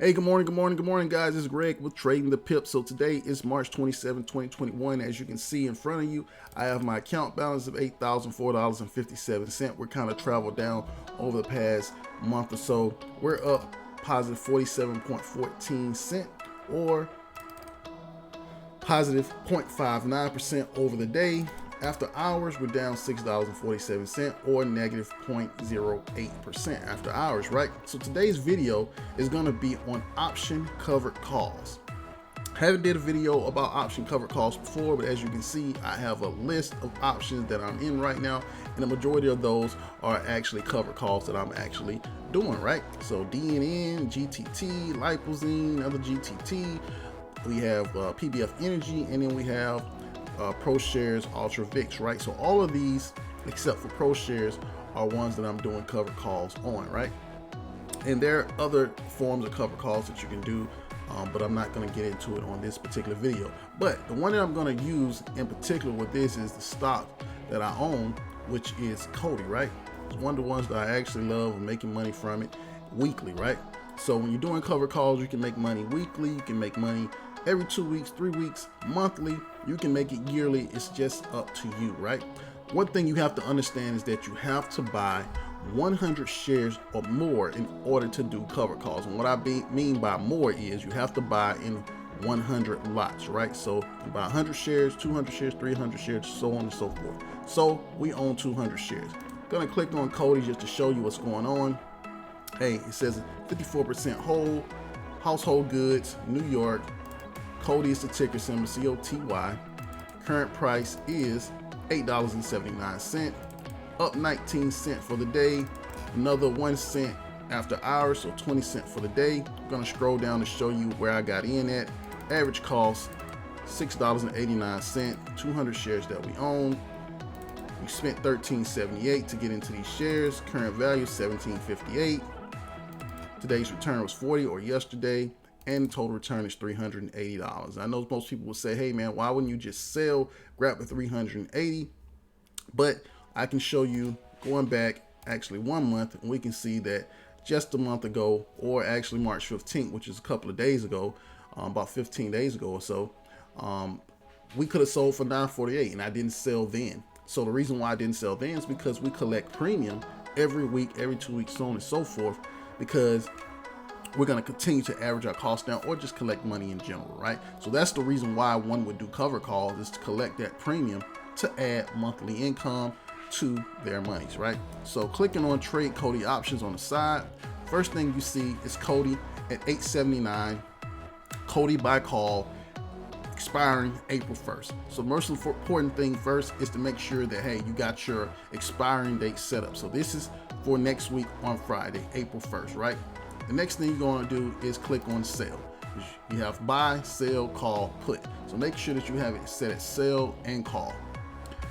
Hey, good morning, guys. It's Greg with Trading the Pip. So today is March 27, 2021. As you can see in front of you, I have my account balance of $8,004.57. We're kind of traveled down over the past month or so. We're up positive 47.14 cent or positive 0.59% over the day. After hours, we're down $6.47 or negative 0.08% after hours, right? So today's video is going to be on option covered calls. I haven't did a video about option covered calls before, but as you can see, I have a list of options that I'm in right now, and the majority of those are actually covered calls that I'm actually doing, right? So DNN, GTT, Lipozine, other GTT, we have PBF Energy, and then we have ProShares Ultra VIX, right? So all of these, except for ProShares, are ones that I'm doing covered calls on, right? And there are other forms of covered calls that you can do, but I'm not going to get into it on this particular video. But the one that I'm going to use in particular with this is the stock that I own, which is Coty, right? It's one of the ones that I actually love and making money from it weekly, right? So when you're doing covered calls, you can make money weekly, you can make money every 2 weeks, 3 weeks, monthly, you can make it yearly. It's just up to you, right? One thing you have to understand is that you have to buy 100 shares or more in order to do covered calls. And what I mean by more is you have to buy in 100 lots, right? So you buy 100 shares, 200 shares, 300 shares, so on and so forth. So we own 200 shares. Gonna click on Coty just to show you what's going on. Hey, it says 54% whole, household goods, New York. Coty is the ticker symbol, COTY. Current price is $8.79, up 19 cents for the day. Another 1 cent after hours, so 20 cents for the day. I'm gonna scroll down to show you where I got in at. Average cost $6.89, 200 shares that we own. We spent $13.78 to get into these shares. Current value $17.58. Today's return was 40, or yesterday, and the total return is $380. I know most people will say, hey man, why wouldn't you just sell, grab the 380? But I can show you going back actually 1 month, and we can see that just a month ago, or actually March 15th, which is a couple of days ago, about 15 days ago or so, we could have sold for $9.48, and I didn't sell then. So the reason why I didn't sell then is because we collect premium every week, every 2 weeks, so on and so forth, because we're going to continue to average our costs down or just collect money in general, right? So that's the reason why one would do cover calls, is to collect that premium to add monthly income to their monies, right? So clicking on Trade Coty options on the side, first thing you see is Coty at $8.79, Coty by call, expiring April 1st. So the most important thing first is to make sure that, hey, you got your expiring date set up. So this is for next week on Friday, April 1st, right? The next thing you're going to do is click on sell. You have buy, sell, call, put. So make sure that you have it set at sell and call.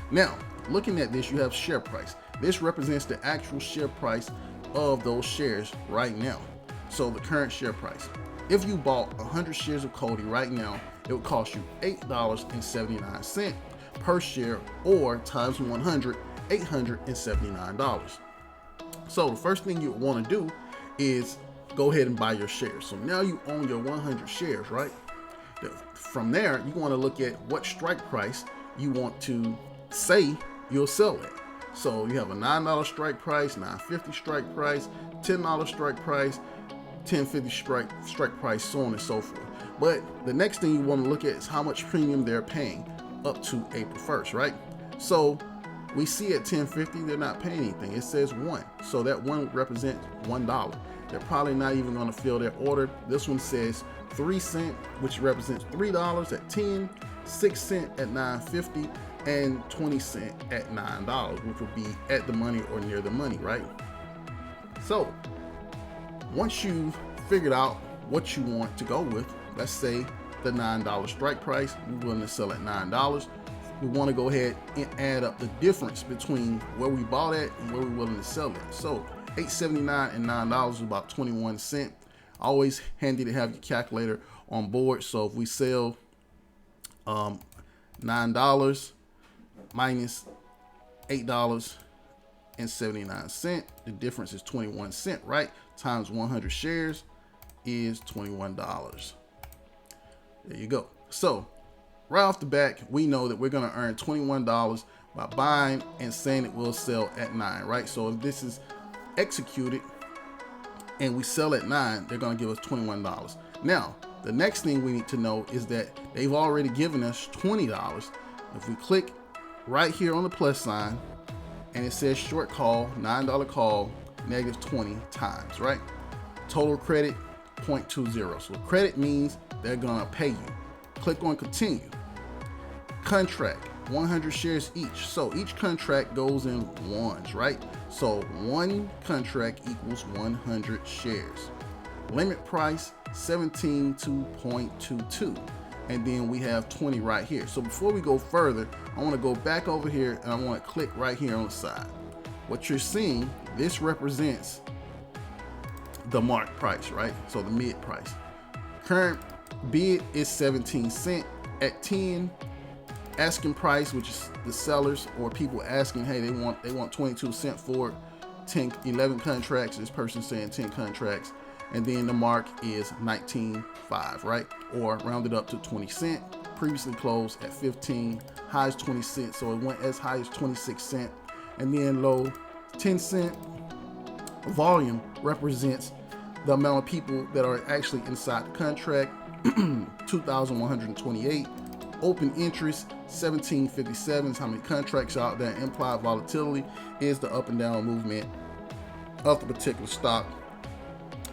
Now, looking at this, you have share price. This represents the actual share price of those shares right now. So the current share price. If you bought 100 shares of Coty right now, it would cost you $8.79 per share, or times 100, $879. So the first thing you want to do is go ahead and buy your shares. So now you own your 100 shares, right? From there, you want to look at what strike price you want to say you'll sell at. So you have a $9 strike price, $9.50 strike price, $10 strike price, $10.50 strike price, so on and so forth. But the next thing you want to look at is how much premium they're paying up to April 1st, right? So we see at $10.50 they're not paying anything. It says 1, so that 1 represents $1. They're probably not even going to fill their order. This one says 3 cents, which represents $3 at 10, 6 cents at 9.50, and 20 cents at $9, which would be at the money or near the money, right? So once you've figured out what you want to go with, let's say the $9 strike price, we're willing to sell at $9. We want to go ahead and add up the difference between where we bought at and where we're willing to sell it. So $8.79 and $9 is about 21 cents. Always handy to have your calculator on board. So if we sell $9 minus $8.79, the difference is 21 cents, right? Times 100 shares is $21. There you go. So right off the back, we know that we're going to earn $21 by buying and saying it will sell at 9, right? So if this is executed and we sell at 9, they're going to give us $21. Now, the next thing we need to know is that they've already given us $20. If we click right here on the plus sign and it says short call, $9 call, negative 20 times, right? Total credit 0.20. So credit means they're going to pay you. Click on continue. Contract 100 shares each. So each contract goes in ones, right? So one contract equals 100 shares. Limit price 17.22. And then we have 20 right here. So before we go further, I want to go back over here and I want to click right here on the side. What you're seeing, this represents the mark price, right? So the mid price. Current bid is 17 cents. At 10, asking price, which is the sellers or people asking, hey, they want 22 cents for 11 contracts. This person saying 10 contracts. And then the mark is 19.5, right? Or rounded up to 20 cents. Previously closed at 15, high is 20 cents. So it went as high as 26 cents. And then low 10 cent. Volume represents the amount of people that are actually inside the contract. 2,128. Open interest 1757 is how many contracts out there. Implied volatility is the up and down movement of the particular stock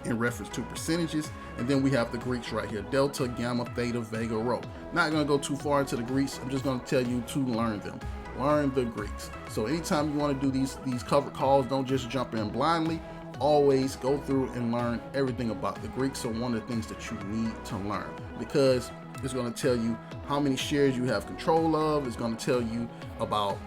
in reference to percentages. And then we have the Greeks right here: delta, gamma, theta, vega, rho. Not going to go too far into the Greeks. I'm just going to tell you to learn them. Learn the Greeks. So anytime you want to do these covered calls, don't just jump in blindly. Always go through and learn everything about the Greeks. So one of the things that you need to learn, because it's going to tell you how many shares you have control of. It's going to tell you about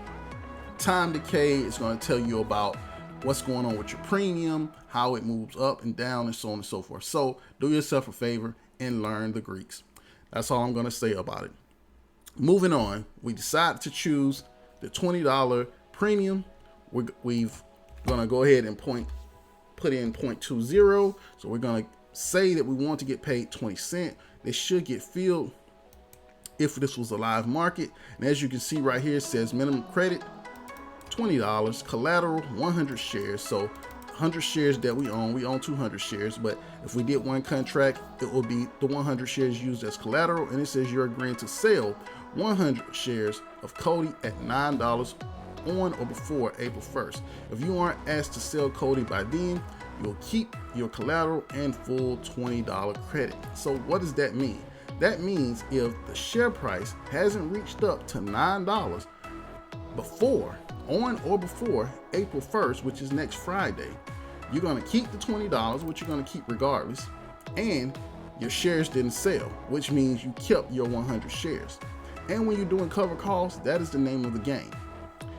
time decay. It's going to tell you about what's going on with your premium, how it moves up and down, and so on and so forth. So do yourself a favor and learn the Greeks. That's all I'm going to say about it. Moving on, we decided to choose the $20 premium. We've going to go ahead and put in 0.20. So we're going to say that we want to get paid 20 cents. They should get filled if this was a live market. And as you can see right here, it says minimum credit $20, collateral 100 shares. So 100 shares that we own 200 shares. But if we did one contract, it will be the 100 shares used as collateral. And it says you're agreeing to sell 100 shares of Coty at $9 on or before April 1st. If you aren't asked to sell Coty by then, you'll keep your collateral and full $20 credit. So what does that mean? That means if the share price hasn't reached up to $9 on or before April 1st, which is next Friday, you're going to keep the $20, which you're going to keep regardless, and your shares didn't sell, which means you kept your 100 shares. And when you're doing cover calls, that is the name of the game.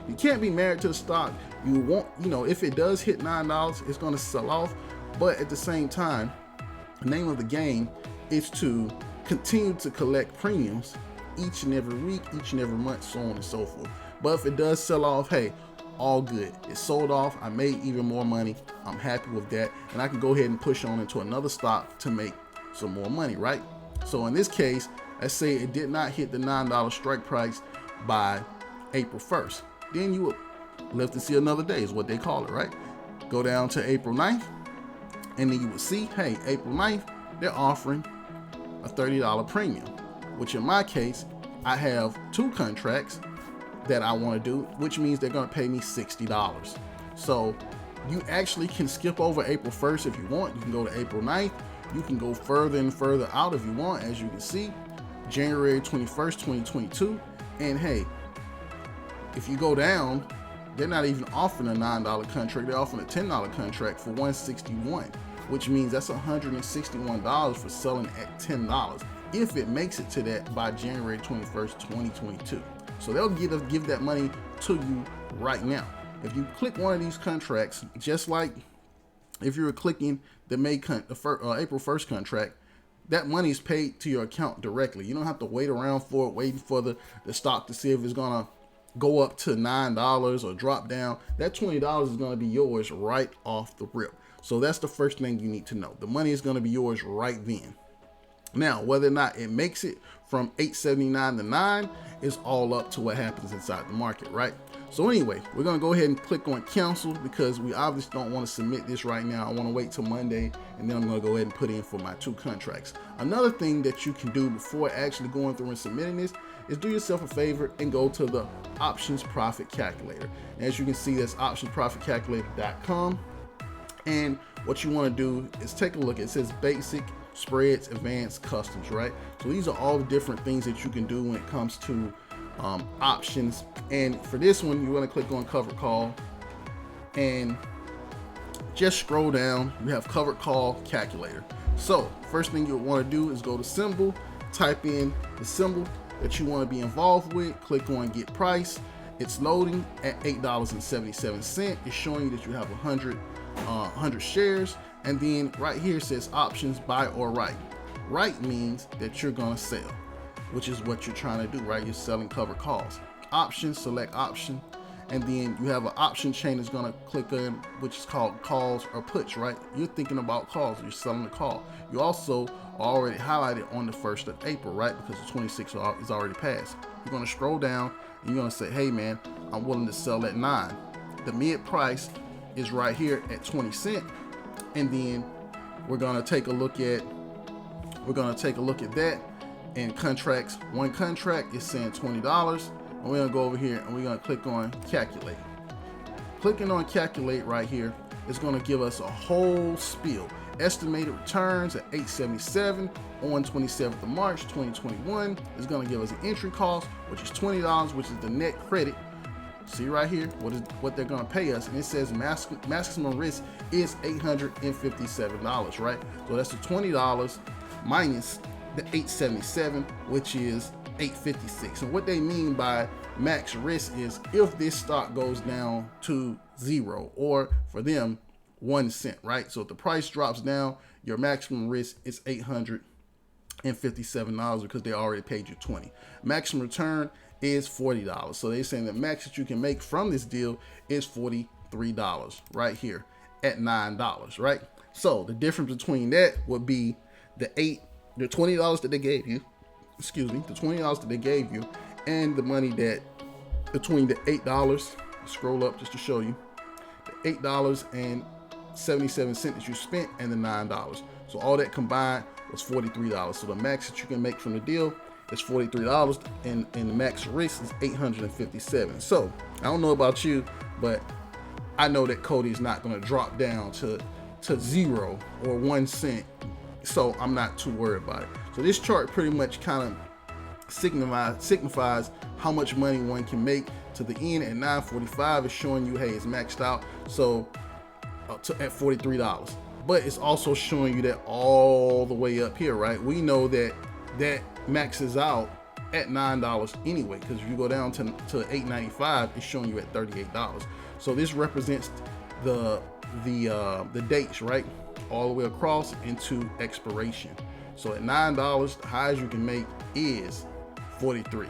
You can't be married to the stock. You want, if it does hit $9, it's going to sell off. But at the same time, the name of the game is to continue to collect premiums each and every week, each and every month, so on and so forth. But if it does sell off, hey, all good. It sold off. I made even more money. I'm happy with that. And I can go ahead and push on into another stock to make some more money, right? So in this case, let's say it did not hit the $9 strike price by April 1st. Then you would live to see another day is what they call it, right? Go down to April 9th, and then you would see, hey, April 9th, they're offering a $30 premium, which in my case, I have 2 contracts that I want to do, which means they're going to pay me $60. So you actually can skip over April 1st if you want. You can go to April 9th. You can go further and further out if you want. As you can see, January 21st, 2022. And hey, if you go down, they're not even offering a $9 contract. They're offering a $10 contract for $161, which means that's $161 for selling at $10 if it makes it to that by January 21st, 2022. So they'll give that money to you right now. If you click one of these contracts, just like if you were clicking the April 1st contract, that money is paid to your account directly. You don't have to wait around for it, waiting for the stock to see if it's gonna go up to $9 or drop down, that $20 is going to be yours right off the rip. So that's the first thing you need to know. The money is going to be yours right then. Now, whether or not it makes it from 879 to 9 is all up to what happens inside the market, right? So anyway, we're going to go ahead and click on cancel because we obviously don't want to submit this right now. I want to wait till Monday, and then I'm going to go ahead and put in for my 2 contracts. Another thing that you can do before actually going through and submitting this is do yourself a favor and go to the options profit calculator. And as you can see, that's optionsprofitcalculator.com. And what you want to do is take a look. It says basic, spreads, advanced, customs, right? So these are all the different things that you can do when it comes to options. And for this one, you want to click on covered call and just scroll down. You have covered call calculator. So first thing you'll want to do is go to symbol, type in the symbol that you want to be involved with, click on get price. It's loading at $8.77. It's showing you that you have 100 shares. And then right here it says options, buy or write. Write means that you're gonna sell, which is what you're trying to do, right? You're selling covered calls. Options, select option, and then you have an option chain that's gonna click on, which is called calls or puts, right? You're thinking about calls, you're selling the call. You also already highlighted on the 1st of April, right? Because the 26th is already passed. You're gonna scroll down and you're gonna say, hey man, I'm willing to sell at 9. The mid price is right here at 20 cents. And then we're gonna take a look at that. And contracts, one contract is saying $20. And we're gonna go over here and we're gonna click on calculate. Clicking on calculate right here is gonna give us a whole spiel. Estimated returns at 877 on 27th of March 2021 is gonna give us an entry cost, which is $20, which is the net credit. See right here what they're gonna pay us, and it says maximum risk is $857, right? So that's the $20 minus the 877, which is 856. And what they mean by max risk is if this stock goes down to 0, or for them 1 cent, right? So if the price drops down, your maximum risk is $857 because they already paid you 20. Maximum return is $40. So they're saying the max that you can make from this deal is $43 right here at $9, right? So the difference between that would be the $20 that they gave you, the $20 that they gave you, and the money that between the $8, scroll up just to show you, the $8.77 that you spent and the $9. So all that combined was $43. So the max that you can make from the deal is $43, and the max risk is $857. So I don't know about you, but I know that Coty is not going to drop down to 0 or 1 cent. So I'm not too worried about it. So this chart pretty much kind of signifies how much money one can make to the end. At 9:45 is showing you, hey, it's maxed out. So at $43, but it's also showing you that all the way up here, right? We know that maxes out at $9 anyway, because if you go down to $8.95, it's showing you at $38. So this represents the dates, right, all the way across into expiration. So at $9, the highest you can make is 43.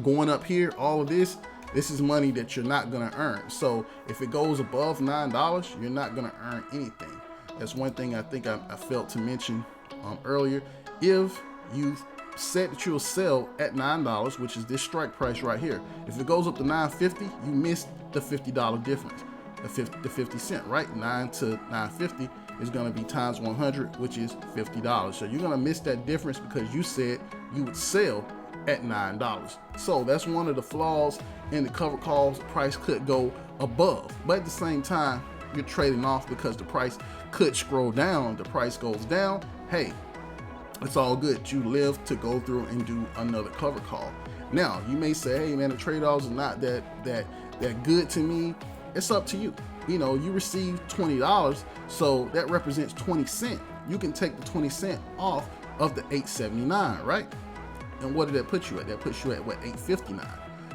Going up here, all of this is money that you're not gonna earn. So if it goes above $9, you're not gonna earn anything. That's one thing I think I failed to mention earlier. If you said that you'll sell at $9, which is this strike price right here, if it goes up to $9.50, you missed the $50 difference, the 50 cent, right? 9 to 9.50 is going to be times 100, which is $50. So you're going to miss that difference because you said you would sell at $9. So that's one of the flaws in the covered calls. The price could go above, but at the same time, you're trading off because the price could scroll down. The price goes down. Hey, it's all good. You live to go through and do another cover call. Now, you may say, hey man, the trade-offs are not that good to me. It's up to you. You know, you receive $20, so that represents 20 cents. You can take the 20 cents off of the 879, right? And what did that put you at? That puts you at what, 859.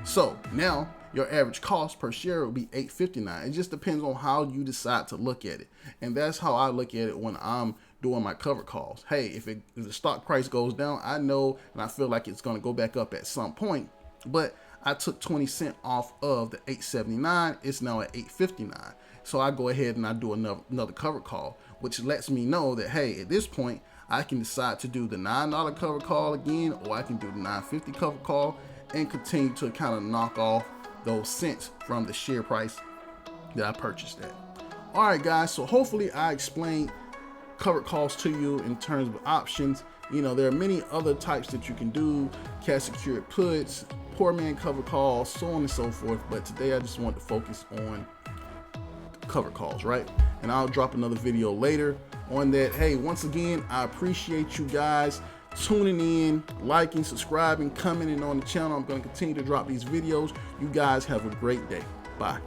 So now your average cost per share will be $8.59. It just depends on how you decide to look at it. And that's how I look at it when I'm doing my cover calls. Hey, if the stock price goes down, I know and I feel like it's going to go back up at some point, but I took 20 cents off of the 879. It's now at 859. So I go ahead and I do another cover call, which lets me know that, hey, at this point, I can decide to do the $9 cover call again, or I can do the $9.50 cover call and continue to kind of knock off those cents from the share price that I purchased at. All right, guys, so hopefully I explained covered calls to you in terms of options. You know, there are many other types that you can do, cash secured puts, poor man cover calls, so on and so forth. But today I just want to focus on cover calls, right? And I'll drop another video later on that. Hey, once again, I appreciate you guys tuning in, liking, subscribing, commenting on the channel. I'm going to continue to drop these videos. You guys have a great day. Bye.